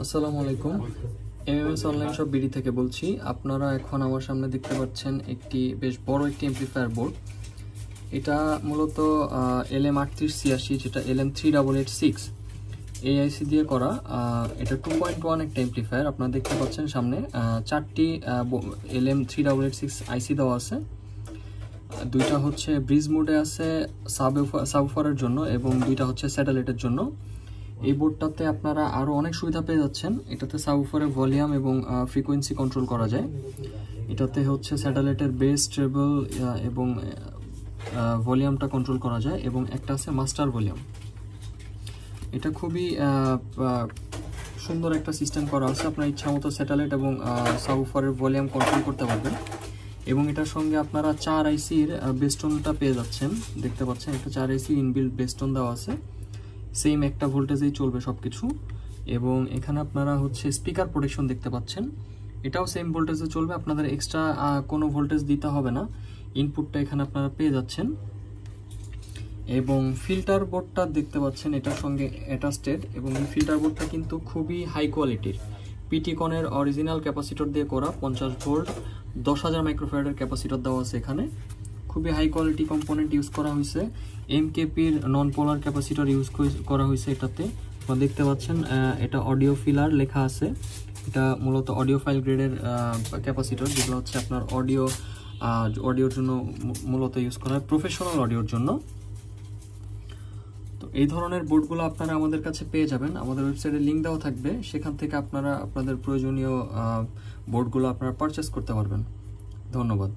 আসসালামু আলাইকুম। MMS online shop BD থেকে বলছি। আপনারা এখন আমার সামনে দেখতে পাচ্ছেন একটি বেশ বড় একটি এমপ্লিফায়ার বোর্ড। এটা মূলত LM3886 যেটা LM3886 AIC দিয়ে করা। এটা 2.1 একটা এমপ্লিফায়ার। আপনারা দেখতে পাচ্ছেন সামনে 4টি LM3886 আইসি দেওয়া আছে। দুইটা হচ্ছে ব্রিজ মোডে আছে সাবউফারের জন্য এবং দুইটা হচ্ছে স্যাটেলাইটের জন্য। এই বোর্ডটাতে আপনারা আরও অনেক সুবিধা পেয়ে যাচ্ছেন। এটাতে সাবউফারের ভলিউম এবং ফ্রিকোয়েন্সি কন্ট্রোল করা যায়। এটাতে হচ্ছে স্যাটেলাইটের বেস ট্রেবল এবং ভলিউমটা কন্ট্রোল করা যায় এবং একটা আছে মাস্টার ভলিউম। এটা খুবই সুন্দর একটা সিস্টেম করা আছে। আপনার ইচ্ছা মতো স্যাটেলাইট এবং সাবউফারের ভলিউম কন্ট্রোল করতে পারবেন এবং এটার সঙ্গে আপনারা 4 আইসির বেস্টনটা পেয়ে যাচ্ছেন। দেখতে পাচ্ছেন একটা 4 আইসি ইনবিল্ট বেস্টন দেওয়া আছে। সেম একটা ভোল্টেজেই চলবে সব কিছু এবং এখানে আপনারা হচ্ছে স্পিকার প্রোটেকশন দেখতে পাচ্ছেন। এটাও সেম ভোল্টেজে চলবে, আপনাদের এক্সট্রা কোনো ভোল্টেজ দিতে হবে না। ইনপুটটা এখানে আপনারা পেয়ে যাচ্ছেন এবং ফিল্টার বোর্ডটা দেখতে পাচ্ছেন এটার সঙ্গে অ্যাটাচড এবং এই ফিল্টার বোর্ডটা কিন্তু খুবই হাই কোয়ালিটির। পিটিকনের অরিজিনাল ক্যাপাসিটর দিয়ে করা 50 ভোল্ট 10,000 মাইক্রোফ্যারাডের ক্যাপাসিটর দেওয়া আছে এখানে। খুবই হাই কোয়ালিটি কম্পোনেন্ট ইউজ করা হয়েছে। এমকেপির নন পোলার ক্যাপাসিটর ইউজ করা হয়েছে এটাতে। আপনারা দেখতে পাচ্ছেন এটা অডিও ফিলার লেখা আছে। এটা মূলত অডিও ফাইল গ্রেডের ক্যাপাসিটর, যেগুলো হচ্ছে আপনার অডিওর জন্য মূলত ইউজ করা হয়, প্রফেশনাল অডিওর জন্য। তো এই ধরনের বোর্ডগুলো আপনারা আমাদের কাছে পেয়ে যাবেন। আমাদের ওয়েবসাইটে লিঙ্ক দেওয়া থাকবে, সেখান থেকে আপনারা আপনাদের প্রয়োজনীয় বোর্ডগুলো আপনারা পারচেস করতে পারবেন। ধন্যবাদ।